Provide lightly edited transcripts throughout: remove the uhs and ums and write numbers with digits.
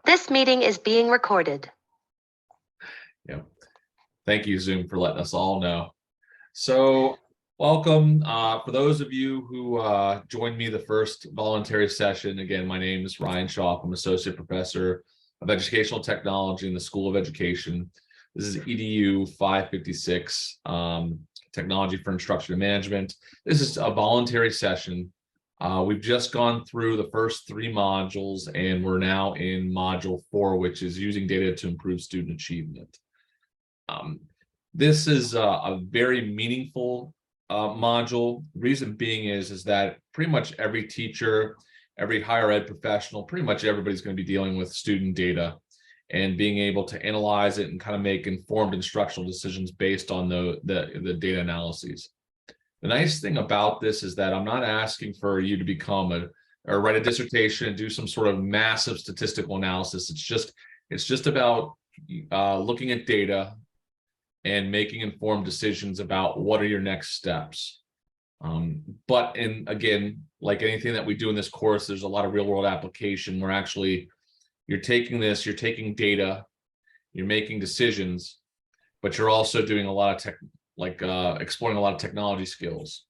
This meeting is being recorded. Yeah. Thank you, Zoom, for letting us all know. So welcome. For those of you who joined me the first voluntary session, again, my name is Ryan Shaw. I'm Associate Professor of Educational Technology in the School of Education. This is EDU 556, Technology for Instruction and Management. This is a voluntary session. We've just gone through the first 3 modules, and we're now in module 4, which is using data to improve student achievement. This is a very meaningful module. The reason being is that pretty much every teacher, every higher ed professional, pretty much everybody's going to be dealing with student data and being able to analyze it and kind of make informed instructional decisions based on the data analyses. The nice thing about this is that I'm not asking for you to become or write a dissertation and do some sort of massive statistical analysis. It's just about looking at data and making informed decisions about what are your next steps. But again, like anything that we do in this course, there's a lot of real world application where actually you're taking data, you're making decisions, but you're also doing a lot of exploring a lot of technology skills.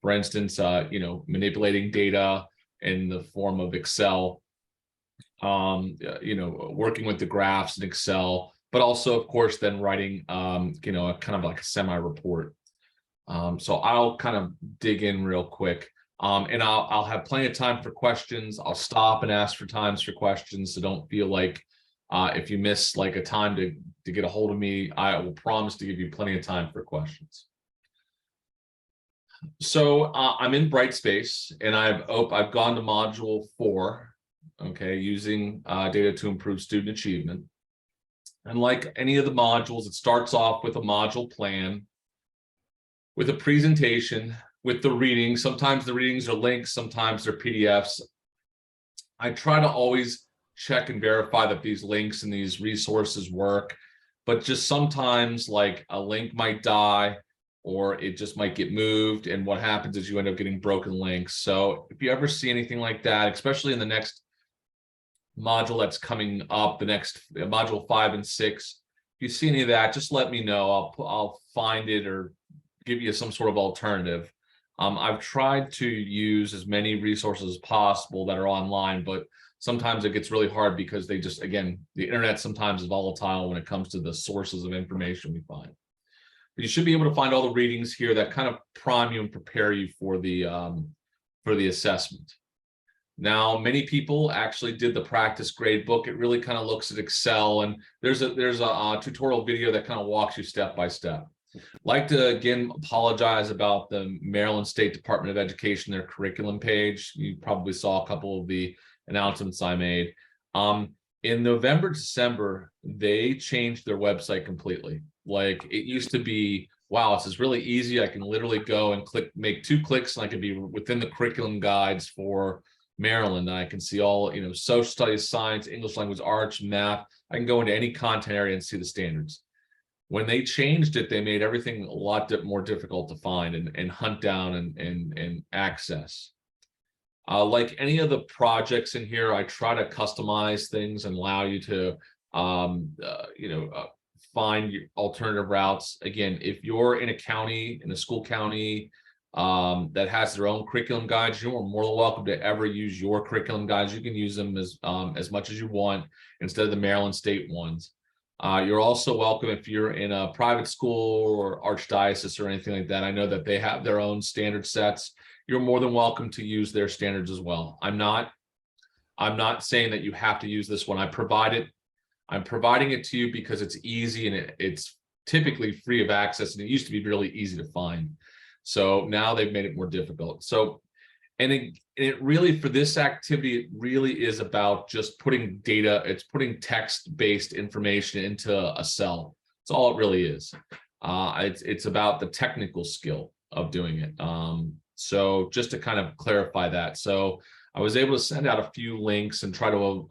For instance, manipulating data in the form of Excel, working with the graphs in Excel, but also, of course, then writing, kind of like a semi-report. So I'll kind of dig in real quick, and I'll have plenty of time for questions. I'll stop and ask for times for questions, so don't feel like if you miss like a time to get a hold of me, I will promise to give you plenty of time for questions. So I'm in Brightspace, and I've gone to module 4, okay, using data to improve student achievement. And like any of the modules, it starts off with a module plan, with a presentation, with the readings. Sometimes the readings are links, sometimes they're PDFs. I try to always check and verify that these links and these resources work, but just sometimes like a link might die or it just might get moved, and what happens is you end up getting broken links. So if you ever see anything like that, especially in the next module that's coming up, the next module 5 and 6, if you see any of that, just let me know. I'll find it or give you some sort of alternative. I've tried to use as many resources as possible that are online, but sometimes it gets really hard because the internet sometimes is volatile when it comes to the sources of information we find. But you should be able to find all the readings here that kind of prime you and prepare you for the assessment. Now, many people actually did the practice grade book. It really kind of looks at Excel, and there's a tutorial video that kind of walks you step by step. I'd like to again apologize about the Maryland State Department of Education, their curriculum page. You probably saw a couple of the announcements I made. In November, December, they changed their website completely. Like it used to be, wow, this is really easy. I can literally go and make 2 clicks, and I can be within the curriculum guides for Maryland. I can see all, social studies, science, English language arts, math. I can go into any content area and see the standards. When they changed it, they made everything a lot more difficult to find and hunt down and access. Like any of the projects in here, I try to customize things and allow you to, find alternative routes. Again, if you're in a school county that has their own curriculum guides, you are more than welcome to ever use your curriculum guides. You can use them as much as you want instead of the Maryland State ones. You're also welcome if you're in a private school or archdiocese or anything like that. I know that they have their own standard sets. You're more than welcome to use their standards as well. I'm not saying that you have to use this one. I'm providing it to you because it's easy and it's typically free of access, and it used to be really easy to find. So now they've made it more difficult. So, and it really, for this activity, it really is about just putting data, it's putting text-based information into a cell. That's all it really is. It's about the technical skill of doing it. So just to kind of clarify that. So I was able to send out a few links and try to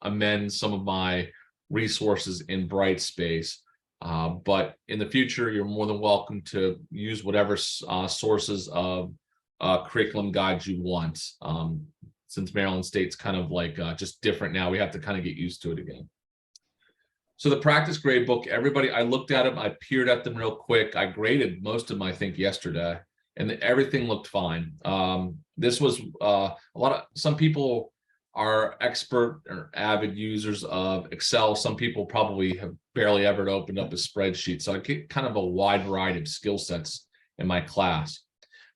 amend some of my resources in Brightspace. But in the future, you're more than welcome to use whatever sources of curriculum guides you want. since Maryland State's kind of like just different now. We have to kind of get used to it again. So the practice grade book, everybody, I looked at them, I peered at them real quick. I graded most of them, I think, yesterday, and everything looked fine. This was some people are expert or avid users of Excel. Some people probably have barely ever opened up a spreadsheet. So I get kind of a wide variety of skill sets in my class.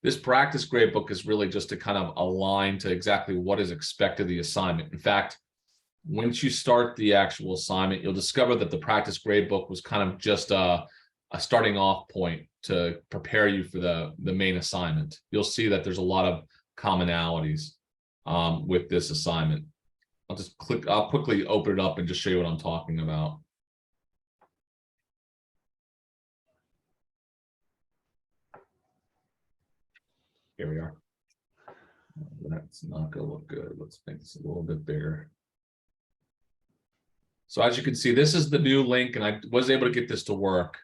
This practice grade book is really just to kind of align to exactly what is expected of the assignment. In fact, once you start the actual assignment, you'll discover that the practice grade book was kind of just a starting off point to prepare you for the main assignment. You'll see that there's a lot of commonalities with this assignment. I'll quickly open it up and just show you what I'm talking about. Here we are. That's not going to look good. Let's make this a little bit bigger. So as you can see, this is the new link, and I was able to get this to work.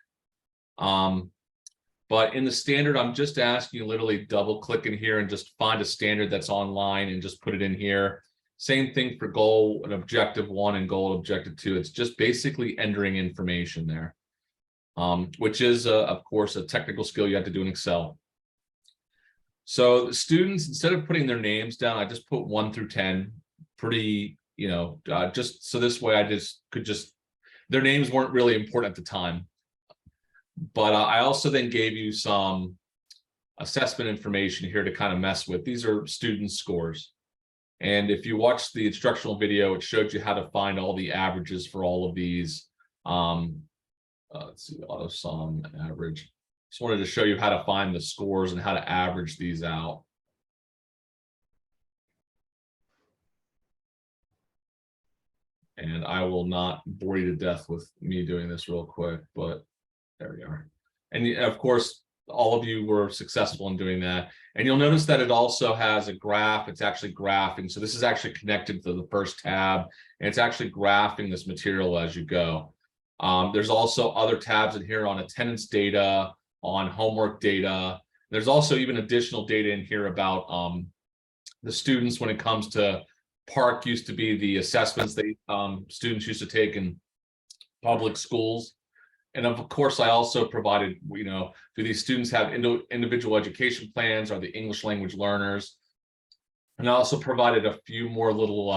But in the standard, I'm just asking you literally double click in here and just find a standard that's online and just put it in here. Same thing for goal and objective 1 and goal objective 2. It's just basically entering information there, which is, of course, a technical skill you have to do in Excel. So the students, instead of putting their names down, I just put 1 through 10, pretty, just so this way I their names weren't really important at the time. But I also then gave you some assessment information here to kind of mess with. These are student scores. And if you watch the instructional video, it showed you how to find all the averages for all of these. Let's see, auto sum average. Just wanted to show you how to find the scores and how to average these out. And I will not bore you to death with me doing this real quick, but there we are. And of course, all of you were successful in doing that. And you'll notice that it also has a graph. It's actually graphing. So this is actually connected to the first tab, and it's actually graphing this material as you go. There's also other tabs in here on attendance data, on homework data. There's also even additional data in here about the students when it comes to PARC. Used to be the assessments that students used to take in public schools. And of course, I also provided, do these students have individual education plans? Are they English language learners? And I also provided a few more little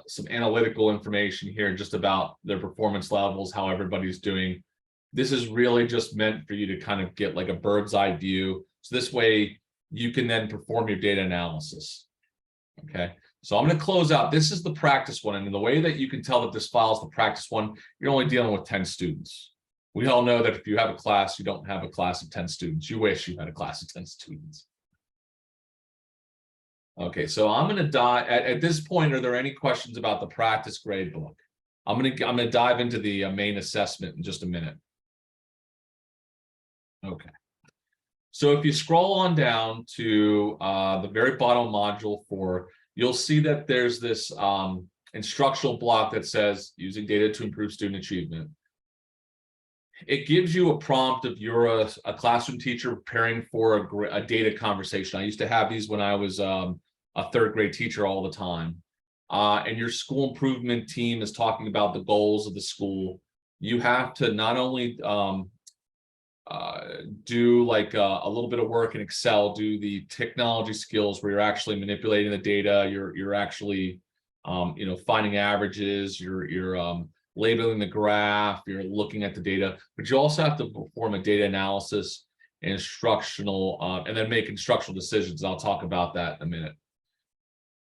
some analytical information here just about their performance levels, how everybody's doing. This is really just meant for you to kind of get like a bird's eye view. So this way you can then perform your data analysis. Okay. So I'm going to close out. This is the practice one. And the way that you can tell that this file is the practice one, you're only dealing with 10 students. We all know that if you have a class, you don't have a class of 10 students. You wish you had a class of 10 students. Okay, so I'm going to dive at this point. Are there any questions about the practice grade book? I'm going to dive into the main assessment in just a minute. Okay. So if you scroll on down to the very bottom of module 4, you'll see that there's this instructional block that says using data to improve student achievement. It gives you a prompt if you're a classroom teacher preparing for a data conversation. I used to have these when I was a 3rd grade teacher all the time. And your school improvement team is talking about the goals of the school. You have to not only do like a little bit of work in Excel, do the technology skills where you're actually manipulating the data, you're actually finding averages, you're labeling the graph, you're looking at the data, but you also have to perform a data analysis and instructional and then make instructional decisions. I'll talk about that in a minute.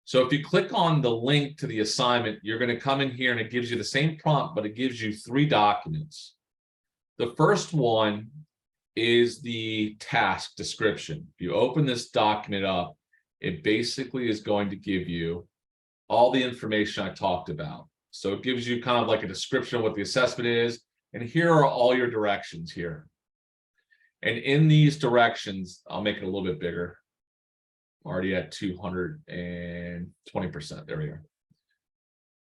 So if you click on the link to the assignment, you're going to come in here and it gives you the same prompt, but it gives you 3 documents. The first one is the task description. If you open this document up, it basically is going to give you all the information I talked about. So it gives you kind of like a description of what the assessment is. And here are all your directions here. And in these directions, I'll make it a little bit bigger. I'm already at 220%. There we are.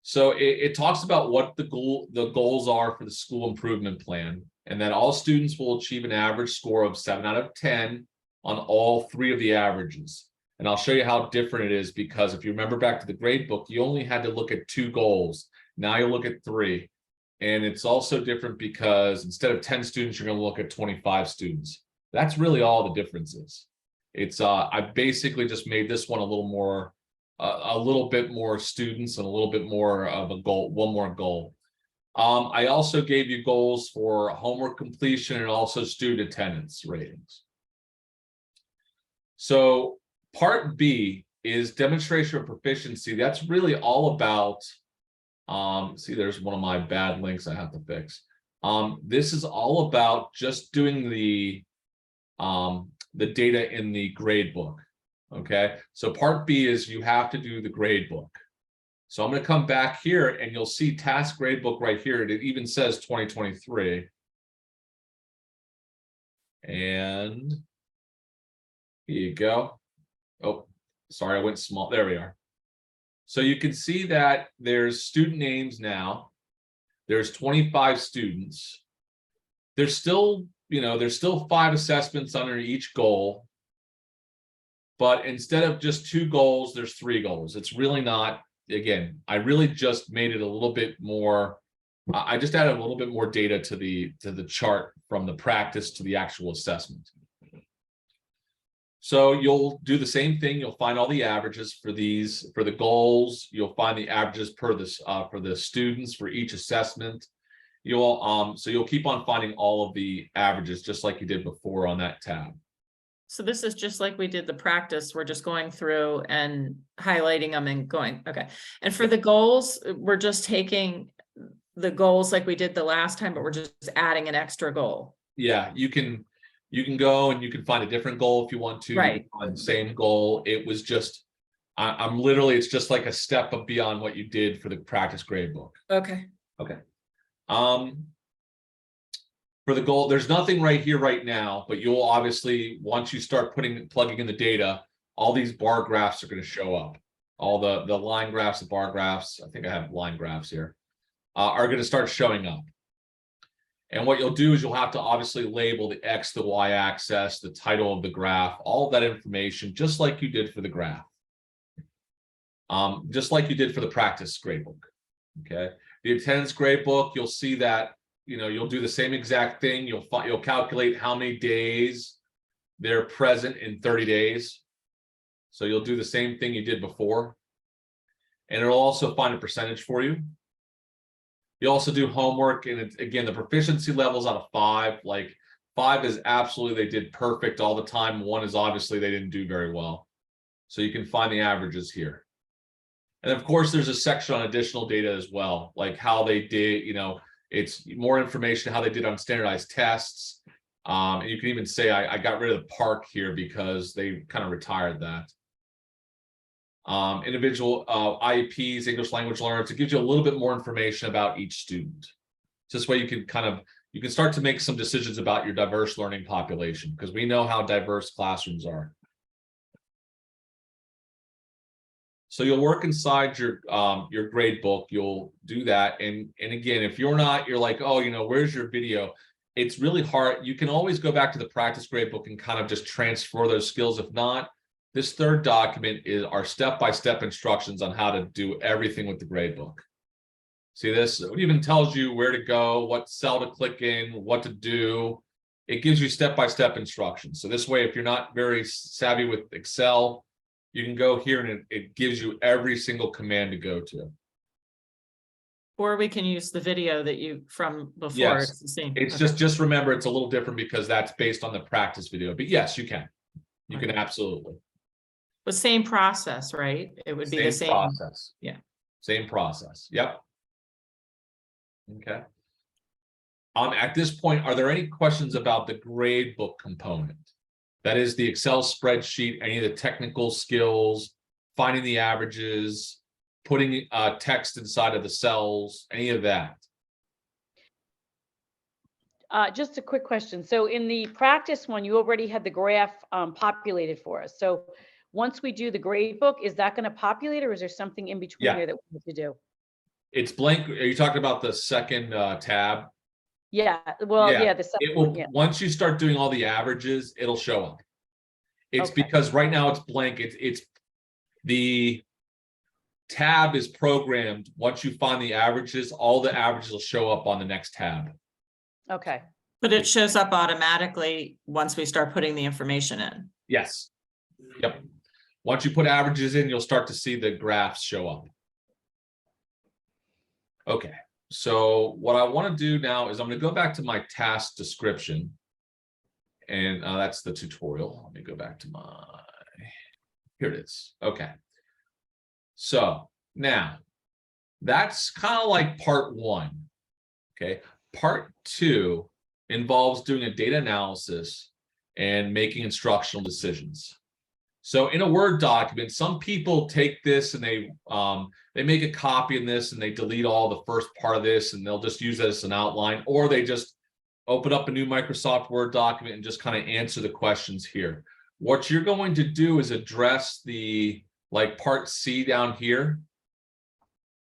So it talks about what the goals are for the school improvement plan, and that all students will achieve an average score of 7 out of 10 on all 3 of the averages. And I'll show you how different it is, because if you remember back to the grade book, you only had to look at 2 goals. Now you look at 3. And it's also different because instead of 10 students, you're going to look at 25 students. That's really all the difference is. It's I basically just made this one a little bit more students and a little bit more of a goal, one more goal. I also gave you goals for homework completion and also student attendance ratings. So part B is demonstration of proficiency. That's really all about, see, there's one of my bad links I have to fix. This is all about just doing the data in the grade book. Okay, so part B is you have to do the grade book. So I'm going to come back here and you'll see task grade book right here. It even says 2023. And here you go. Oh, sorry, I went small. There we are. So you can see that there's student names now. There's 25 students. There's still, there's still 5 assessments under each goal. But instead of just 2 goals, there's 3 goals. It's really not, again, I really just made it a little bit more, I just added a little bit more data to the chart from the practice to the actual assessment. So you'll do the same thing. You'll find all the averages for the goals. You'll find the averages per this for the students for each assessment. So you'll keep on finding all of the averages just like you did before on that tab. So this is just like we did the practice. We're just going through and highlighting them and going, okay. And for the goals, we're just taking the goals like we did the last time, but we're just adding an extra goal. Yeah, you can go and you can find a different goal if you want to. Right. On the same goal. It was just, I'm literally, it's just like a step up beyond what you did for the practice grade book. Okay. Okay. For the goal, there's nothing right here right now, but you'll obviously, once you start plugging in the data, all these bar graphs are going to show up. All the line graphs, the bar graphs, I think I have line graphs here, are going to start showing up. And what you'll do is you'll have to obviously label the X, the Y axis, the title of the graph, all of that information, just like you did for the graph. Just like you did for the practice gradebook. Okay. The attendance gradebook, you'll see that, you'll do the same exact thing. You'll calculate how many days they're present in 30 days. So you'll do the same thing you did before. And it'll also find a percentage for you. You also do homework, and it's, again, the proficiency levels out of 5, like 5 is absolutely they did perfect all the time. 1 is obviously they didn't do very well. So you can find the averages here. And of course, there's a section on additional data as well, like how they did, it's more information how they did on standardized tests. And you can even say I got rid of the park here because they kind of retired that. Individual IEPs, English language learners, it gives you a little bit more information about each student. So this way you can start to make some decisions about your diverse learning population, because we know how diverse classrooms are. So you'll work inside your grade book, you'll do that. And again, if you're like, oh, where's your video? It's really hard. You can always go back to the practice grade book and kind of just transfer those skills. If not, this third document is our step-by-step instructions on how to do everything with the grade book. See this? It even tells you where to go, what cell to click in, what to do. It gives you step-by-step instructions. So this way, if you're not very savvy with Excel, you can go here and it gives you every single command to go to. Or we can use the video that you from before. Yes. It's the same. It's Okay. just remember, it's a little different because that's based on the practice video. But yes, you can. You can absolutely. But same process, right? It would be the same process. Yeah. Same process. Yep. Okay. At this point, are there any questions about the grade book component? That is the Excel spreadsheet, any of the technical skills, finding the averages, putting text inside of the cells, any of that? Just a quick question. So in the practice one, you already had the graph populated for us. So once we do the grade book, is that going to populate, or is there something in between there that we have to do? It's blank. Are you talking about the second tab? Yeah. Well, yeah. The It second will. one, yeah. Once you start doing all the averages, it'll show up. It's Okay. because right now it's blank. It's the tab is programmed. Once you find the averages, all the averages will show up on the next tab. Okay. But it shows up automatically once we start putting the information in. Yes. Yep. Once you put averages in, you'll start to see the graphs show up. Okay. So what I want to do now is I'm going to go back to my task description. And that's the tutorial. Let me go back to here it is. Okay. So now that's kind of like part one. Okay. Part two involves doing a data analysis and making instructional decisions. So in a Word document, some people take this and they make a copy in this and they delete all the first part of this and they'll just use it as an outline, or they just open up a new Microsoft Word document and just kind of answer the questions here. What you're going to do is address the like part C down here.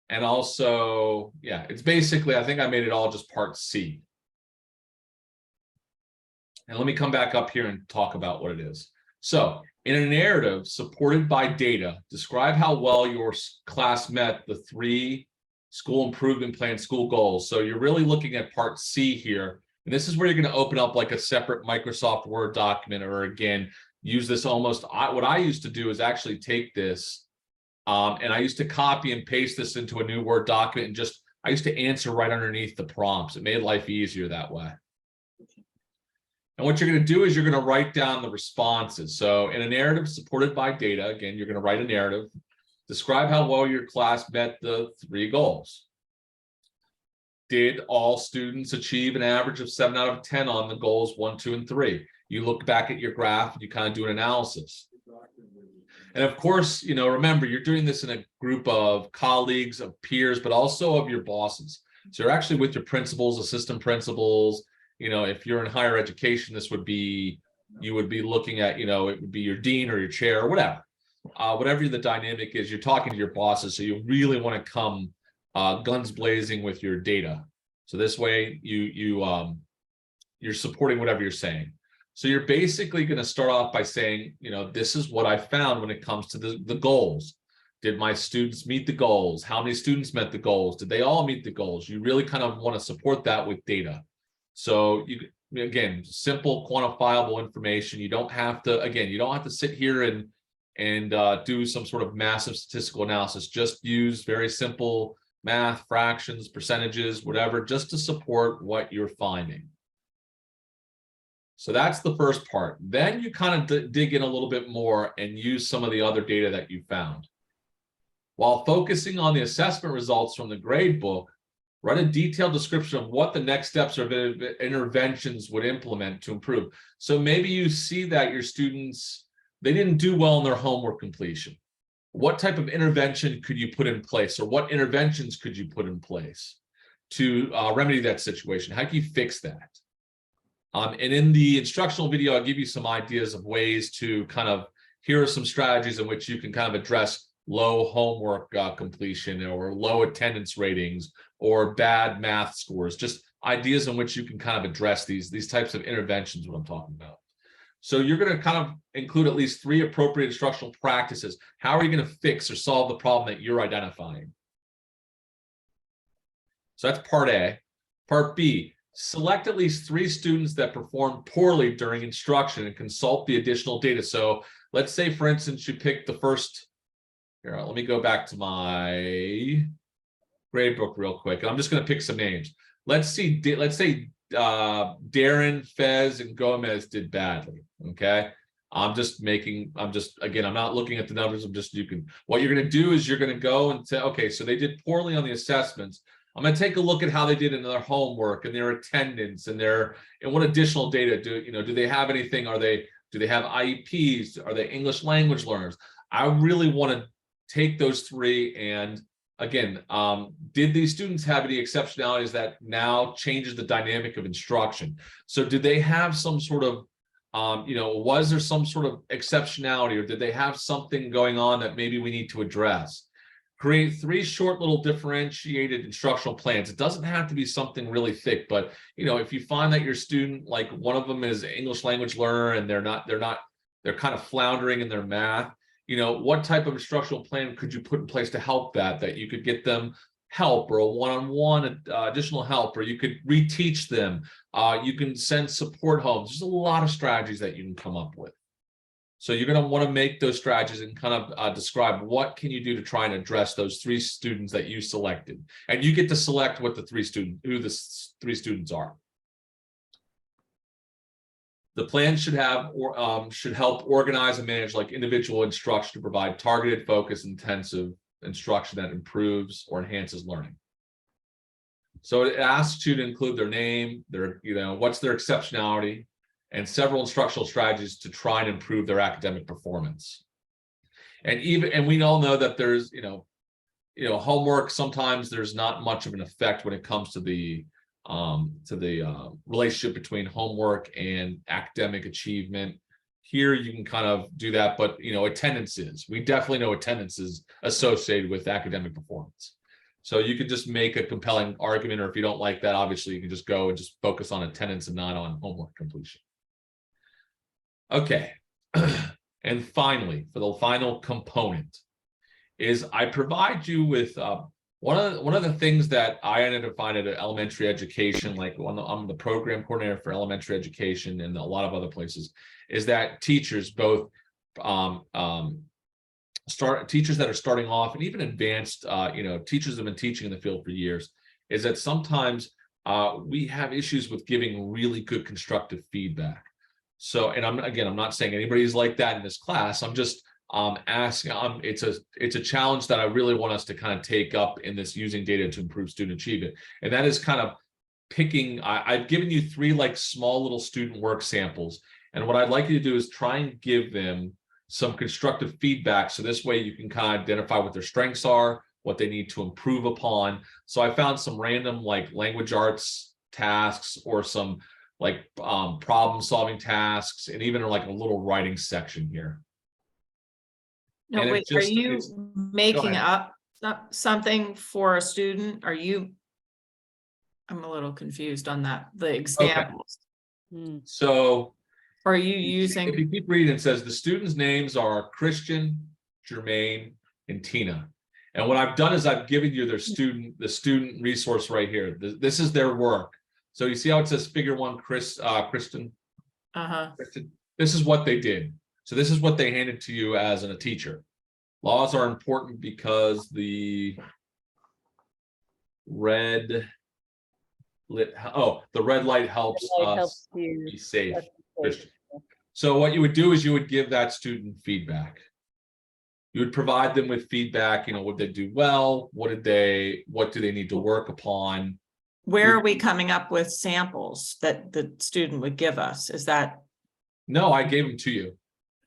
And also, yeah, it's basically, I think I made it all just part C. And let me come back up here and talk about what it is. So in a narrative supported by data, describe how well your class met the 3 school improvement plan school goals. So you're really looking at part C here. And this is where you're going to open up like a separate Microsoft Word document, or again, use this almost, what I used to do is actually take this and I used to copy and paste this into a new Word document and just, I used to answer right underneath the prompts. It made life easier that way. And what you're going to do is you're going to write down the responses. So in a narrative supported by data, again, you're going to write a narrative, describe how well your class met the 3 goals. Did all students achieve an average of 7 out of 10 on the goals 1, 2, and 3? You look back at your graph and you kind of do an analysis. And of course, you know, remember, you're doing this in a group of colleagues, of peers, but also of your bosses. So you're actually with your principals, assistant principals. You know, if you're in higher education, this would be, you would be looking at, you know, it would be your dean or your chair or whatever. Whatever the dynamic is, you're talking to your bosses. So you really want to come guns blazing with your data. So this way you're supporting whatever you're saying. So you're basically going to start off by saying, you know, this is what I found when it comes to the goals. Did my students meet the goals? How many students met the goals? Did they all meet the goals? You really kind of want to support that with data. So you, again, simple quantifiable information. You don't have to, again, you don't have to sit here and do some sort of massive statistical analysis. Just use very simple math, fractions, percentages, whatever, just to support what you're finding. So that's the first part. Then you kind of dig in a little bit more and use some of the other data that you found. While focusing on the assessment results from the grade book, write a detailed description of what the next steps or interventions would implement to improve. So maybe you see that your students, they didn't do well in their homework completion. What type of intervention could you put in place, or what interventions could you put in place to remedy that situation? How can you fix that? And in the instructional video, I'll give you some ideas of ways to kind of, here are some strategies in which you can kind of address low homework completion or low attendance ratings or bad math scores, just ideas in which you can kind of address these types of interventions, what I'm talking about. So you're going to kind of include at least 3 appropriate instructional practices. How are you going to fix or solve the problem that you're identifying? So that's part A. Part B, select at least 3 students that perform poorly during instruction and consult the additional data. So let's say, for instance, you pick the first, here, let me go back to my grade book real quick. And I'm just going to pick some names. Let's say Darren, Fez, and Gomez did badly. Okay. Again, I'm not looking at the numbers. What you're going to do is you're going to go and say, okay, so they did poorly on the assessments. I'm going to take a look at how they did in their homework and their attendance and what additional data do they have anything? Do they have IEPs? Are they English language learners? I really want to take those 3 and again, did these students have any exceptionalities that now changes the dynamic of instruction? So did they have some sort of, was there some sort of exceptionality, or did they have something going on that maybe we need to address? Create 3 short little differentiated instructional plans. It doesn't have to be something really thick, but if you find that your student, like one of them is an English language learner and they're not they're kind of floundering in their math, you know, what type of instructional plan could you put in place to help that you could get them help or a one-on-one additional help, or you could reteach them. You can send support homes. There's a lot of strategies that you can come up with. So you're going to want to make those strategies and kind of describe what can you do to try and address those 3 students that you selected. And you get to select what who the 3 students are. The plan should have should help organize and manage like individual instruction to provide targeted, focused, intensive instruction that improves or enhances learning. So it asks you to include their name, their, you know, what's their exceptionality, and several instructional strategies to try and improve their academic performance. And we all know that there's, you know, homework, sometimes there's not much of an effect when it comes to the relationship between homework and academic achievement. Here you can kind of do that, but you know, attendance is. We definitely know attendance is associated with academic performance. So you could just make a compelling argument, or if you don't like that, obviously you can just go and just focus on attendance and not on homework completion. Okay, and finally, for the final component, is I provide you with one of the things that I ended up finding at elementary education, like I'm the program coordinator for elementary education and a lot of other places, is that teachers, both teachers that are starting off and even advanced, you know, teachers have been teaching in the field for years, is that sometimes we have issues with giving really good constructive feedback. So, and I'm not saying anybody's like that in this class. I'm just asking. It's a challenge that I really want us to kind of take up in this using data to improve student achievement, and that is kind of picking. I've given you 3 like small little student work samples, and what I'd like you to do is try and give them some constructive feedback. So this way you can kind of identify what their strengths are, what they need to improve upon. So I found some random like language arts tasks or some like problem solving tasks, and even like a little writing section here. No, And wait, are you making up something for a student? I'm a little confused on that, the examples. Hmm. So Are you using? if you keep reading, it says the students' names are Christian, Jermaine, and Tina. And what I've done is I've given you the student resource right here. This is their work. So you see how it says figure 1, Kristen? Kristen? This is what they did. So this is what they handed to you as a teacher. Laws are important because the red light helps us be safe. Christian. So what you would do is you would give that student feedback. You would provide them with feedback, you know, what they do well, what do they need to work upon. Where are we coming up with samples that the student would give us? Is that? No, I gave them to you.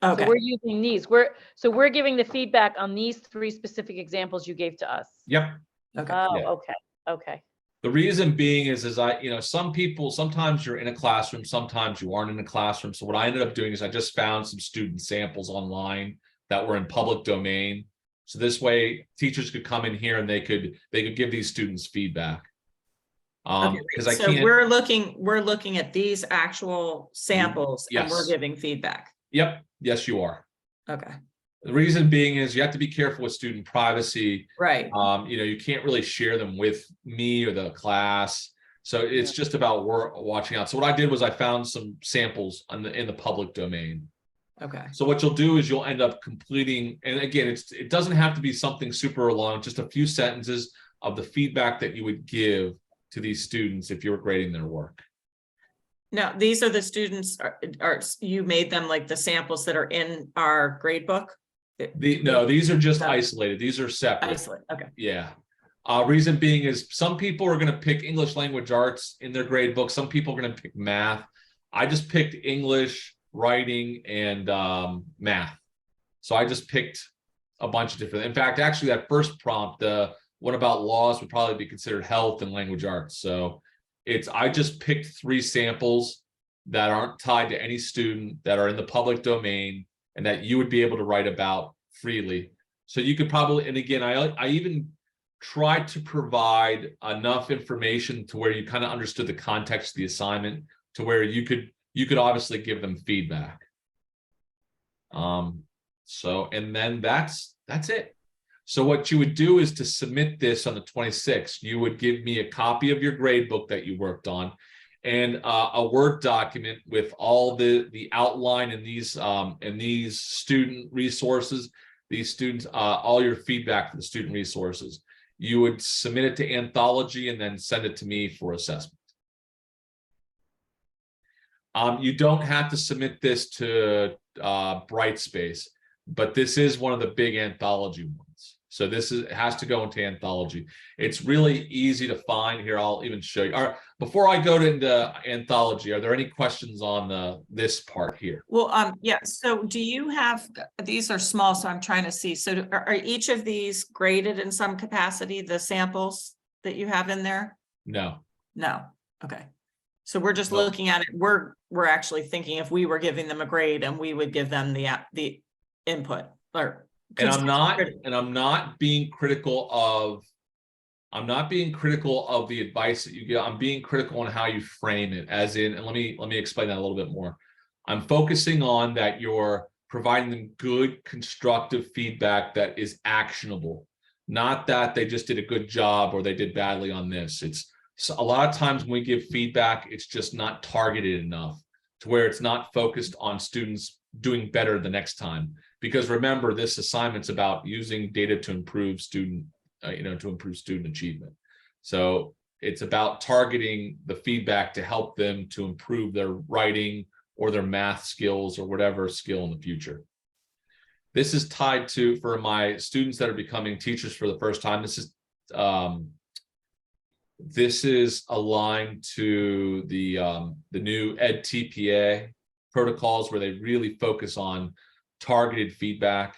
Okay. So we're using these. We're giving the feedback on these 3 specific examples you gave to us. Yep. Okay. Oh, Yeah. okay. Okay. The reason being is you know, some people, sometimes you're in a classroom, sometimes you aren't in a classroom. So what I ended up doing is I just found some student samples online that were in public domain. So this way teachers could come in here and they could give these students feedback. Because so we're looking at these actual samples. Yes. And we're giving feedback. Yep. Yes, you are. Okay. The reason being is you have to be careful with student privacy. Right. You know, you can't really share them with me or the class. So it's just about watching out. So what I did was I found some samples in the public domain. Okay. So what you'll do is you'll end up completing, and again, it doesn't have to be something super long, just a few sentences of the feedback that you would give to these students if you were grading their work. Now, these are the students, are you made them like the samples that are in our grade book? No, these are just isolated. These are separate. Isolate. Okay. Yeah. Reason being is some people are going to pick English language arts in their grade book. Some people are going to pick math. I just picked English, writing, and math. So I just picked a bunch of different. In fact, actually, that first prompt, what about laws, would probably be considered health and language arts. So I just picked 3 samples that aren't tied to any student, that are in the public domain, and that you would be able to write about freely. So you could probably, and again, I even tried to provide enough information to where you kind of understood the context of the assignment, to where you could obviously give them feedback. So, and then that's it. So what you would do is to submit this on the 26th, you would give me a copy of your grade book that you worked on and a Word document with all the outline and these student resources, these students, all your feedback for the student resources. You would submit it to Anthology and then send it to me for assessment. You don't have to submit this to Brightspace, but this is one of the big Anthology ones. So it has to go into Anthology. It's really easy to find here. I'll even show you. All right, before I go into Anthology, are there any questions on this part here? Well, yeah, so do you have, these are small, so I'm trying to see. So are each of these graded in some capacity, the samples that you have in there? No. No, okay. So we're just No. looking at it. We're actually thinking if we were giving them a grade and we would give them the input or. And I'm not being critical of the advice that you get. I'm being critical on how you frame it, as in, and let me explain that a little bit more. I'm focusing on that you're providing them good, constructive feedback that is actionable, not that they just did a good job or they did badly on this. It's so a lot of times when we give feedback, it's just not targeted enough to where it's not focused on students doing better the next time. Because remember, this assignment's about using data to improve student achievement. So it's about targeting the feedback to help them to improve their writing or their math skills or whatever skill in the future. This is tied to, for my students that are becoming teachers for the first time, this is aligned to the new EdTPA protocols where they really focus on targeted feedback.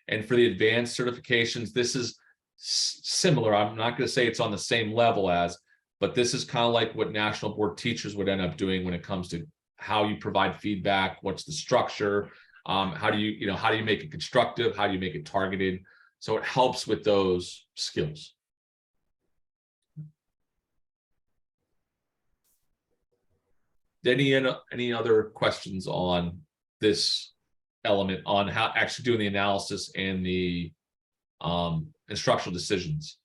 And for the advanced certifications, this is similar. I'm not going to say it's on the same level as, but this is kind of like what national board teachers would end up doing when it comes to how you provide feedback, what's the structure, how do you make it constructive, how do you make it targeted. So it helps with those skills. Any other questions on this element, on how actually doing the analysis and the instructional decisions?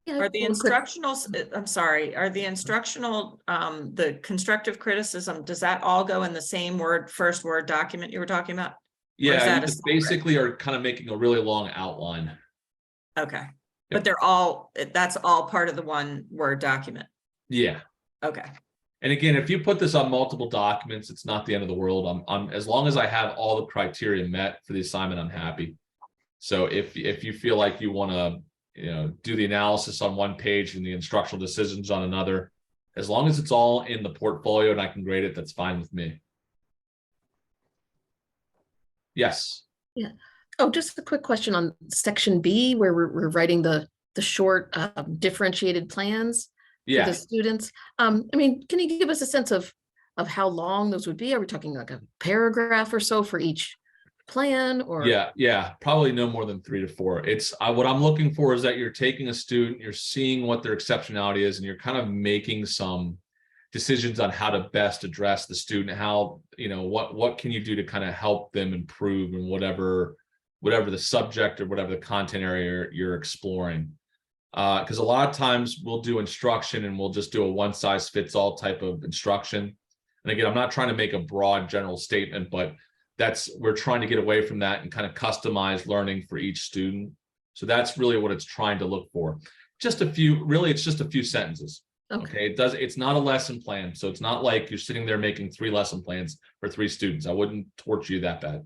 Yeah, Are the one quick- instructionals, I'm sorry, are the instructional, the constructive criticism, does that all go in the same first Word document you were talking about? Yeah, that you a just separate? basically are kind of making a really long outline. Okay, Yep. but that's all part of the one Word document. Yeah. Okay, And again, if you put this on multiple documents, it's not the end of the world. I'm as long as I have all the criteria met for the assignment, I'm happy. So if you feel like you want to, do the analysis on one page and the instructional decisions on another, as long as it's all in the portfolio and I can grade it, that's fine with me. Yes. Yeah. Oh, just a quick question on section B, where we're writing the short differentiated plans for Yeah. the students. I mean, can you give us a sense of how long those would be? Are we talking like a paragraph or so for each plan, or? Yeah, probably no more than 3 to 4. It's what I'm looking for is that you're taking a student, you're seeing what their exceptionality is, and you're kind of making some decisions on how to best address the student. How, what can you do to kind of help them improve in whatever the subject or whatever the content area you're exploring. Because a lot of times we'll do instruction and we'll just do a one-size-fits-all type of instruction. And again, I'm not trying to make a broad general statement, but we're trying to get away from that and kind of customize learning for each student. So that's really what it's trying to look for. It's just a few sentences. Okay. It's not a lesson plan. So it's not like you're sitting there making 3 lesson plans for 3 students. I wouldn't torture you that bad.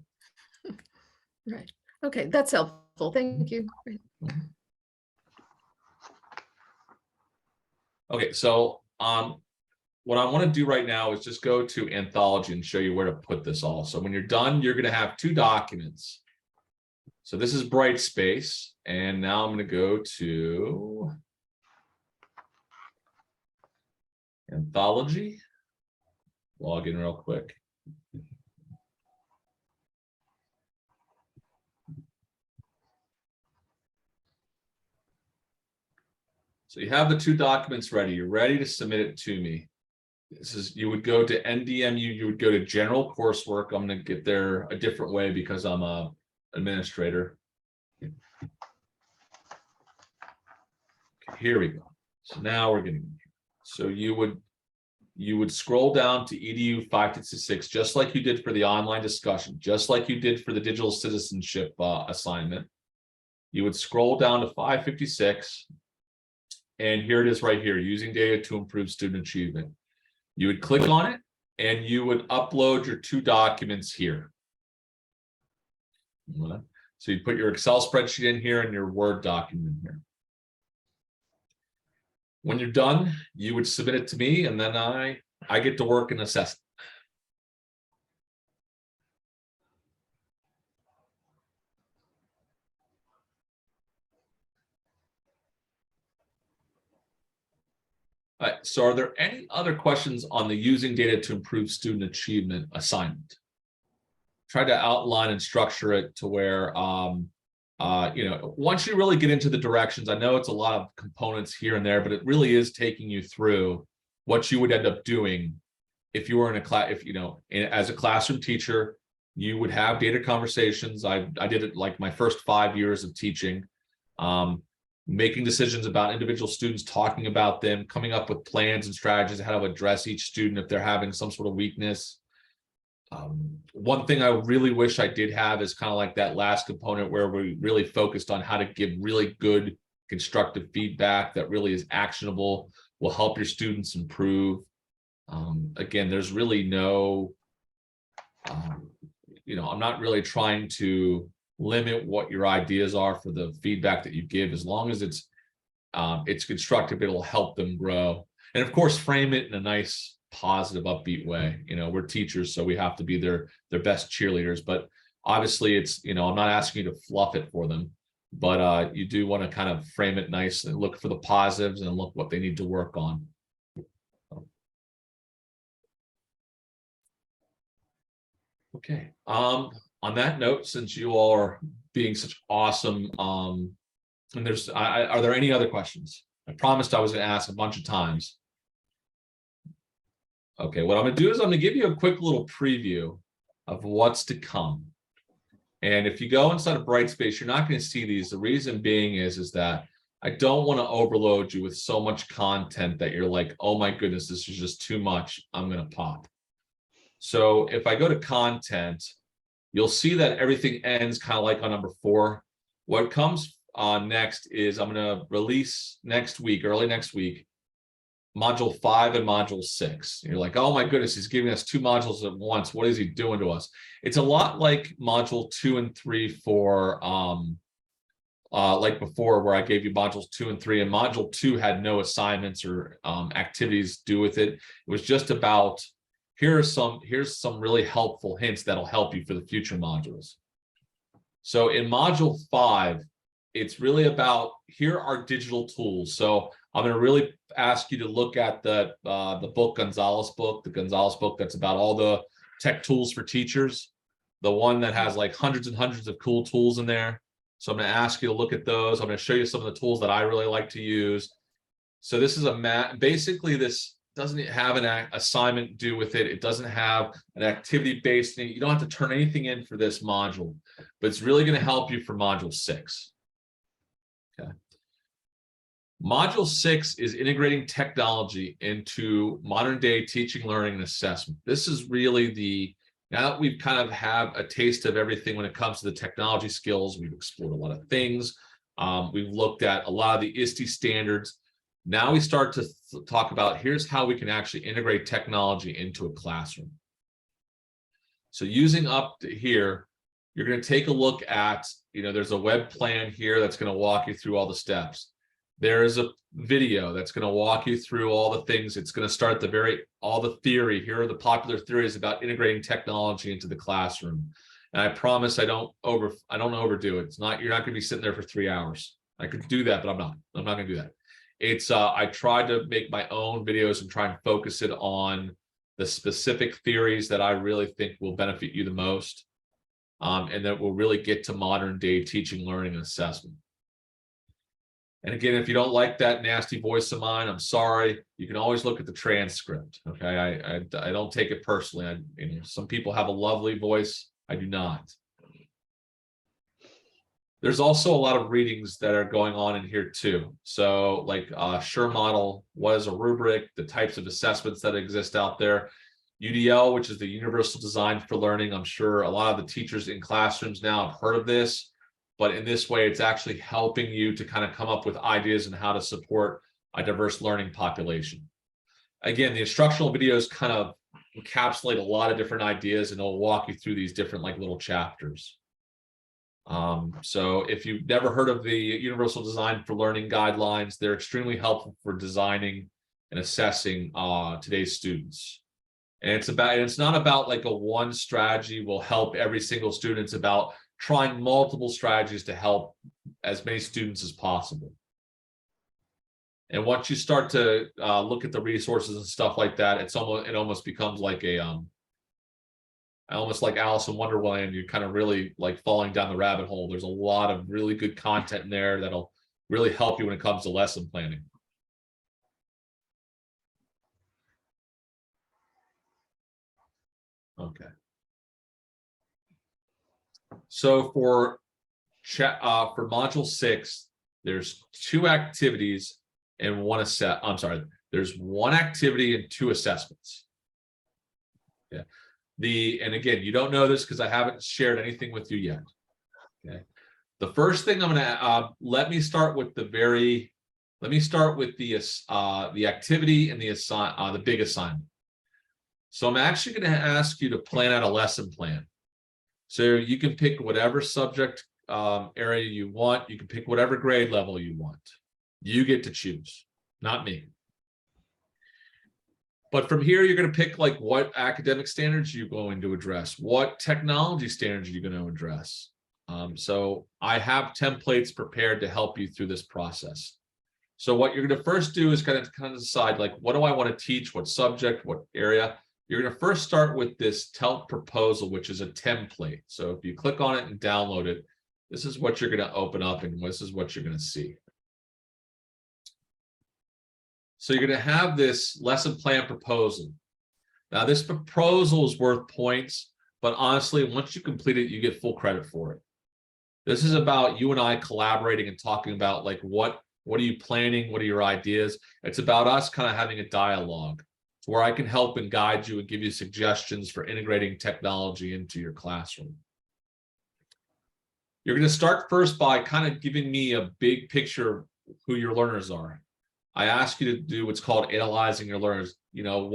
Right. Okay, that's helpful. Thank you. Okay, so what I want to do right now is just go to Anthology and show you where to put this all. So when you're done, you're going to have 2 documents. So this is Brightspace, and now I'm going to go to Anthology. Log in real quick. So you have the 2 documents ready. You're ready to submit it to me. This is, you would go to NDMU, you would go to general coursework. I'm going to get there a different way because I'm a administrator. Okay, here we go. So now we're getting, so you would scroll down to EDU 556, just like you did for the online discussion, just like you did for the digital citizenship assignment. You would scroll down to 556, and here it is right here, using data to improve student achievement. You would click on it, and you would upload your 2 documents here. So you put your Excel spreadsheet in here and your Word document in here. When you're done, you would submit it to me, and then I get to work and assess it. All right, so are there any other questions on the using data to improve student achievement assignment? Try to outline and structure it to where, once you really get into the directions, I know it's a lot of components here and there, but it really is taking you through what you would end up doing if you were in a class, as a classroom teacher, you would have data conversations. I did it like my first 5 years of teaching, making decisions about individual students, talking about them, coming up with plans and strategies, how to address each student if they're having some sort of weakness. One thing I really wish I did have is kind of like that last component where we really focused on how to give really good constructive feedback that really is actionable, will help your students improve. Again, there's really no, I'm not really trying to limit what your ideas are for the feedback that you give, as long as it's constructive, it'll help them grow. And of course, frame it in a nice, positive, upbeat way. We're teachers, so we have to be their best cheerleaders, but obviously it's, I'm not asking you to fluff it for them, but you do want to kind of frame it nice and look for the positives and look what they need to work on. Okay. On that note, since you all are being such awesome, and are there any other questions? I promised I was going to ask a bunch of times. Okay, what I'm going to do is I'm going to give you a quick little preview of what's to come. And if you go inside of Brightspace, you're not going to see these. The reason being is that I don't want to overload you with so much content that you're like, oh my goodness, this is just too much. I'm going to pop. So if I go to content, you'll see that everything ends kind of like on number 4. What comes next is I'm going to release next week, early next week, module 5 and module 6. You're like, oh my goodness, he's giving us 2 modules at once. What is he doing to us? It's a lot like module 2 and 3 for like before, where I gave you modules 2 and 3, and module 2 had no assignments or activities to do with it. It was just about, here's some really helpful hints that'll help you for the future modules. So in module 5, it's really about, here are digital tools. So I'm going to really ask you to look at the book, the Gonzalez book that's about all the tech tools for teachers, the one that has like hundreds and hundreds of cool tools in there. So I'm going to ask you to look at those. I'm going to show you some of the tools that I really like to use. So this is basically this doesn't have an assignment due with it. It doesn't have an activity-based thing. You don't have to turn anything in for this module, but it's really going to help you for module 6. Okay. Module 6 is integrating technology into modern day teaching, learning, and assessment. This is really now that we've kind of have a taste of everything when it comes to the technology skills, we've explored a lot of things. We've looked at a lot of the ISTE standards. Now we start to talk about, here's how we can actually integrate technology into a classroom. So using up to here, you're going to take a look at, there's a web plan here that's going to walk you through all the steps. There is a video that's going to walk you through all the things. It's going to start all the theory. Here are the popular theories about integrating technology into the classroom. And I promise I don't overdo it. You're not going to be sitting there for 3 hours. I could do that, but I'm not going to do that. I tried to make my own videos and try and focus it on the specific theories that I really think will benefit you the most. And that will really get to modern day teaching, learning, and assessment. And again, if you don't like that nasty voice of mine, I'm sorry. You can always look at the transcript. Okay, I don't take it personally. Some people have a lovely voice. I do not. There's also a lot of readings that are going on in here too. So like SURE model, what is a rubric, the types of assessments that exist out there. UDL, which is the Universal Design for Learning. I'm sure a lot of the teachers in classrooms now have heard of this, but in this way, it's actually helping you to kind of come up with ideas on how to support a diverse learning population. Again, the instructional videos kind of encapsulate a lot of different ideas, and it'll walk you through these different like little chapters. So if you've never heard of the Universal Design for Learning guidelines, they're extremely helpful for designing and assessing today's students. And it's not about like a one strategy will help every single student. It's about trying multiple strategies to help as many students as possible. And once you start to look at the resources and stuff like that, it almost becomes like almost like Alice in Wonderland. You're kind of really like falling down the rabbit hole. There's a lot of really good content in there that'll really help you when it comes to lesson planning. Okay. So for module 6, there's 2 activities and 1 I'm sorry, there's 1 activity and 2 assessments. Yeah. And again, you don't know this because I haven't shared anything with you yet. Okay. The first thing I'm going to let me start with the activity and the big assignment. So I'm actually going to ask you to plan out a lesson plan. So you can pick whatever subject area you want. You can pick whatever grade level you want. You get to choose, not me. But from here, you're going to pick like what academic standards you're going to address, what technology standards you're going to address. So I have templates prepared to help you through this process. So what you're going to first do is kind of decide like, what do I want to teach? What subject, what area? You're going to first start with this TELC proposal, which is a template. So if you click on it and download it, this is what you're going to open up and this is what you're going to see. So you're going to have this lesson plan proposal. Now this proposal is worth points, but honestly, once you complete it, you get full credit for it. This is about you and I collaborating and talking about like, what are you planning? What are your ideas? It's about us kind of having a dialogue where I can help and guide you and give you suggestions for integrating technology into your classroom. You're going to start first by kind of giving me a big picture of who your learners are. I ask you to do what's called analyzing your learners. You know,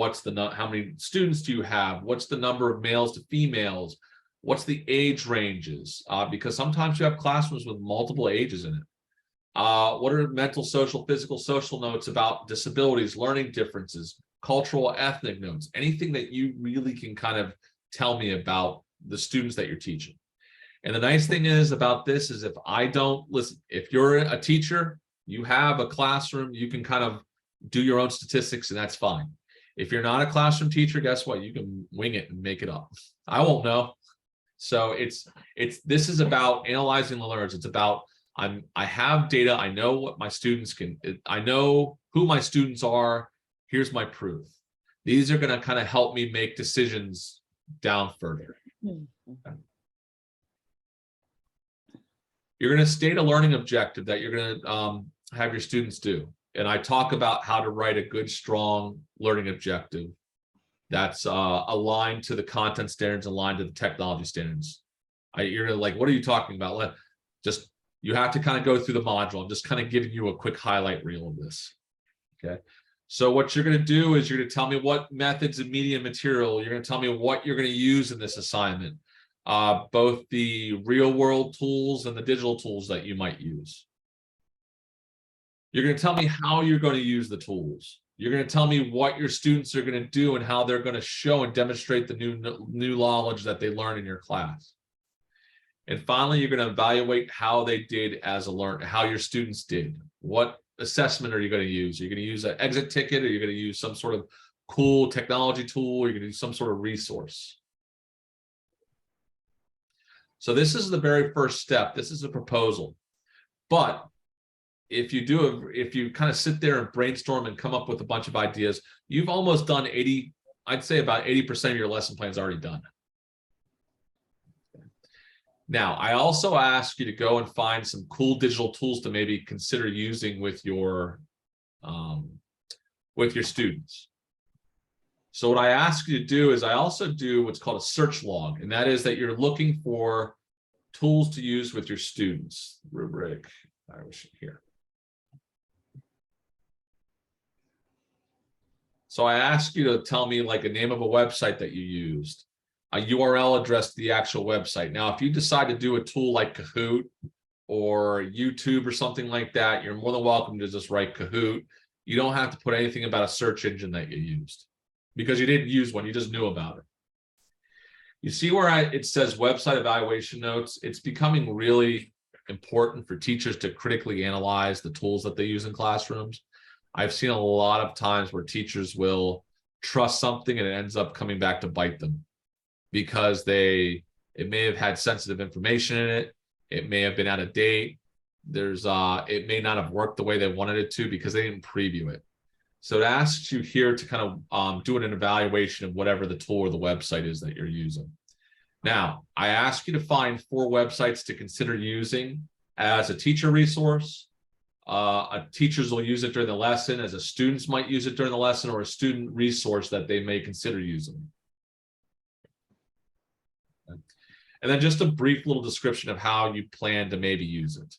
how many students do you have? What's the number of males to females? What's the age ranges? Because sometimes you have classrooms with multiple ages in it. What are mental, social, physical, social notes about disabilities, learning differences, cultural, ethnic notes, anything that you really can kind of tell me about the students that you're teaching. And the nice thing is about this is if I don't listen, if you're a teacher, you have a classroom, you can kind of do your own statistics and that's fine. If you're not a classroom teacher, guess what? You can wing it and make it up. I won't know. So this is about analyzing the learners. It's about I have data. I know what my students I know who my students are. Here's my proof. These are going to kind of help me make decisions down further. Okay. You're going to state a learning objective that you're going to have your students do. And I talk about how to write a good, strong learning objective that's aligned to the content standards, aligned to the technology standards. You're gonna like, what are you talking about? You have to kind of go through the module. I'm just kind of giving you a quick highlight reel of this. Okay. So what you're going to do is you're going to tell me what methods and media material, you're going to tell me what you're going to use in this assignment, both the real world tools and the digital tools that you might use. You're going to tell me how you're going to use the tools. You're going to tell me what your students are going to do and how they're going to show and demonstrate the new knowledge that they learn in your class. And finally, you're going to evaluate how they did as a learner, how your students did. What assessment are you going to use? Are you going to use an exit ticket? Or are you going to use some sort of cool technology tool? Or are you going to use some sort of resource? So this is the very first step. This is a proposal. But if you kind of sit there and brainstorm and come up with a bunch of ideas, you've almost done 80, I'd say about 80% of your lesson plan is already done. Now, I also ask you to go and find some cool digital tools to maybe consider using with your students. So what I ask you to do is I also do what's called a search log, and that is that you're looking for tools to use with your students. Rubric, I wish here. So I ask you to tell me like a name of a website that you used, a URL address to the actual website. Now, if you decide to do a tool like Kahoot or YouTube or something like that, you're more than welcome to just write Kahoot. You don't have to put anything about a search engine that you used because you didn't use one, you just knew about it. You see where it says website evaluation notes? It's becoming really important for teachers to critically analyze the tools that they use in classrooms. I've seen a lot of times where teachers will trust something and it ends up coming back to bite them because it may have had sensitive information in it. It may have been out of date. It may not have worked the way they wanted it to because they didn't preview it. So it asks you here to kind of do an evaluation of whatever the tool or the website is that you're using. Now, I ask you to find 4 websites to consider using as a teacher resource. Teachers will use it during the lesson, as a students might use it during the lesson, or a student resource that they may consider using. And then just a brief little description of how you plan to maybe use it.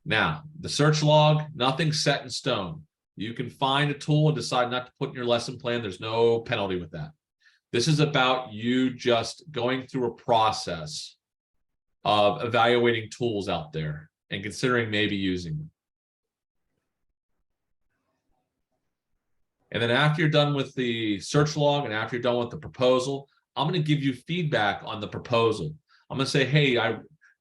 Now, the search log, nothing set in stone. You can find a tool and decide not to put in your lesson plan. There's no penalty with that. This is about you just going through a process of evaluating tools out there and considering maybe using them. And then after you're done with the search log and after you're done with the proposal, I'm going to give you feedback on the proposal. I'm going to say, hey,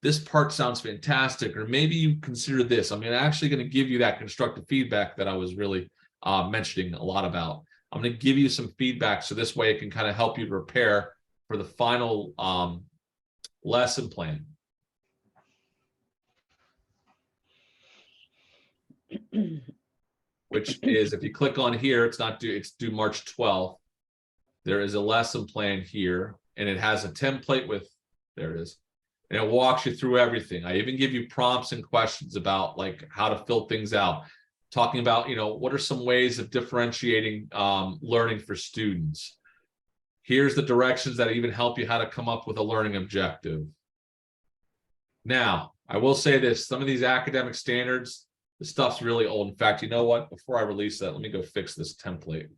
this part sounds fantastic, or maybe you consider this. I'm actually going to give you that constructive feedback that I was really mentioning a lot about. I'm going to give you some feedback so this way it can kind of help you prepare for the final lesson plan. Which is, if you click on here, it's due March 12th. There is a lesson plan here, and it has a template with, there it is. And it walks you through everything. I even give you prompts and questions about like how to fill things out. Talking about, what are some ways of differentiating learning for students? Here's the directions that even help you how to come up with a learning objective. Now, I will say this, some of these academic standards, the stuff's really old. In fact, you know what? Before I release that, let me go fix this template.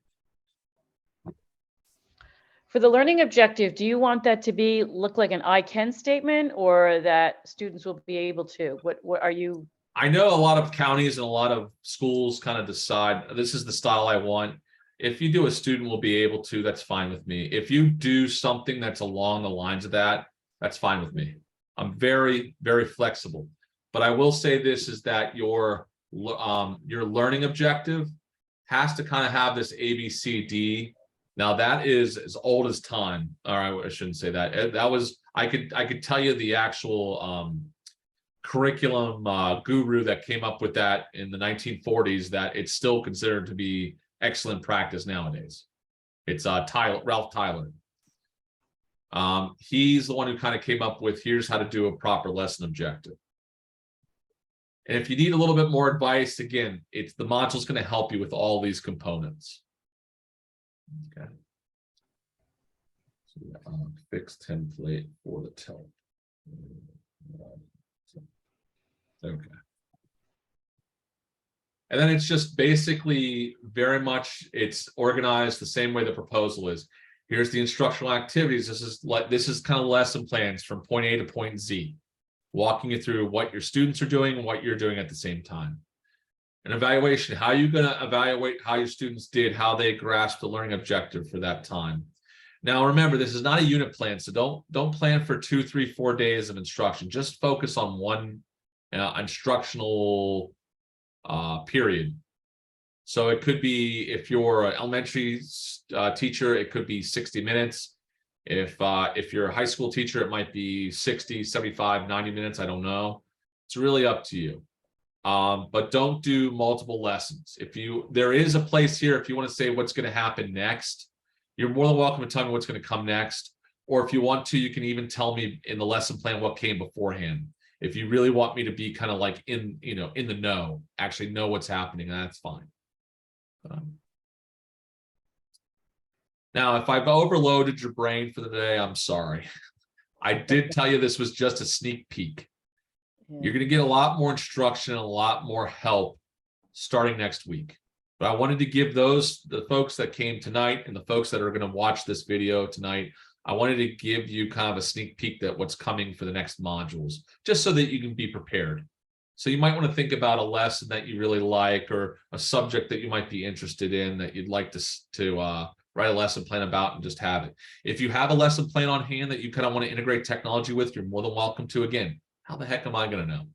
For the learning objective, do you want that to look like an I can statement, or that students will be able to? What are you? I know a lot of counties and a lot of schools kind of decide this is the style I want. If you do a student will be able to, that's fine with me. If you do something that's along the lines of that, that's fine with me. I'm very, very flexible. But I will say this is that your learning objective has to kind of have this ABCD. Now that is as old as time. All right, I shouldn't say that. That was, I could tell you the actual curriculum guru that came up with that in the 1940s, that it's still considered to be excellent practice nowadays. It's Ralph Tyler. He's the one who kind of came up with, here's how to do a proper lesson objective. And if you need a little bit more advice, again, the module's going to help you with all these components. Okay. So, fixed template for the tilt. Okay. And then it's just basically very much, it's organized the same way the proposal is. Here's the instructional activities. This is kind of lesson plans from point A to point Z, walking you through what your students are doing and what you're doing at the same time. An evaluation, how are you going to evaluate how your students did, how they grasped the learning objective for that time. Now, remember, this is not a unit plan, so don't plan for 2, 3, 4 days of instruction. Just focus on one instructional period. So it could be, if you're an elementary teacher, it could be 60 minutes. If you're a high school teacher, it might be 60, 75, 90 minutes. I don't know. It's really up to you. But don't do multiple lessons. There is a place here, if you want to say what's going to happen next, you're more than welcome to tell me what's going to come next. Or if you want to, you can even tell me in the lesson plan what came beforehand. If you really want me to be kind of like in the know, actually know what's happening, that's fine. Now, if I've overloaded your brain for the day, I'm sorry. I did tell you this was just a sneak peek. You're going to get a lot more instruction and a lot more help starting next week. But I wanted to give the folks that came tonight and the folks that are going to watch this video tonight, I wanted to give you kind of a sneak peek that what's coming for the next modules, just so that you can be prepared. So you might want to think about a lesson that you really like, or a subject that you might be interested in that you'd like to write a lesson plan about and just have it. If you have a lesson plan on hand that you kind of want to integrate technology with, you're more than welcome to. Again, how the heck am I going to know?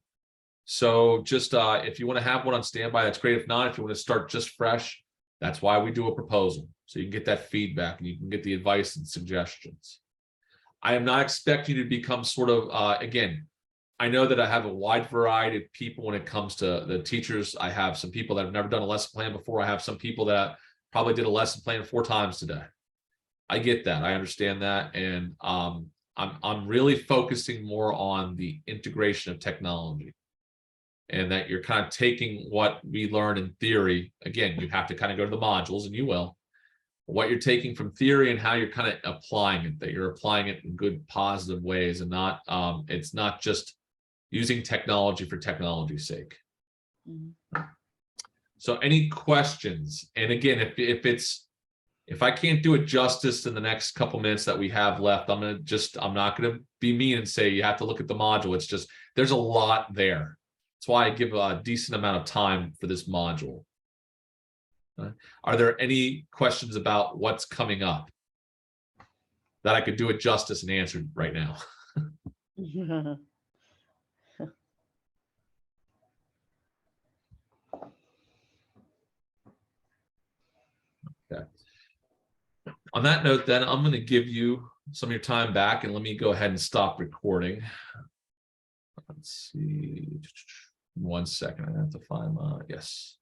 So just if you want to have one on standby, that's great. If not, if you want to start just fresh, that's why we do a proposal. So you can get that feedback and you can get the advice and suggestions. I am not expecting you to become sort of, again, I know that I have a wide variety of people when it comes to the teachers. I have some people that have never done a lesson plan before. I have some people that probably did a lesson plan 4 times today. I get that. I understand that. And I'm really focusing more on the integration of technology, and that you're kind of taking what we learn in theory. Again, you have to kind of go to the modules, and you will. What you're taking from theory and how you're kind of applying it, that you're applying it in good, positive ways, and not it's not just using technology for technology's sake. Mm-hmm. So any questions? And again, if I can't do it justice in the next couple minutes that we have left, I'm not gonna be mean and say you have to look at the module. It's just, there's a lot there. That's why I give a decent amount of time for this module. Are there any questions about what's coming up that I could do it justice and answer right now? Okay. On that note, then I'm going to give you some of your time back, and let me go ahead and stop recording. Let's see. 1 second. I have to find my, yes.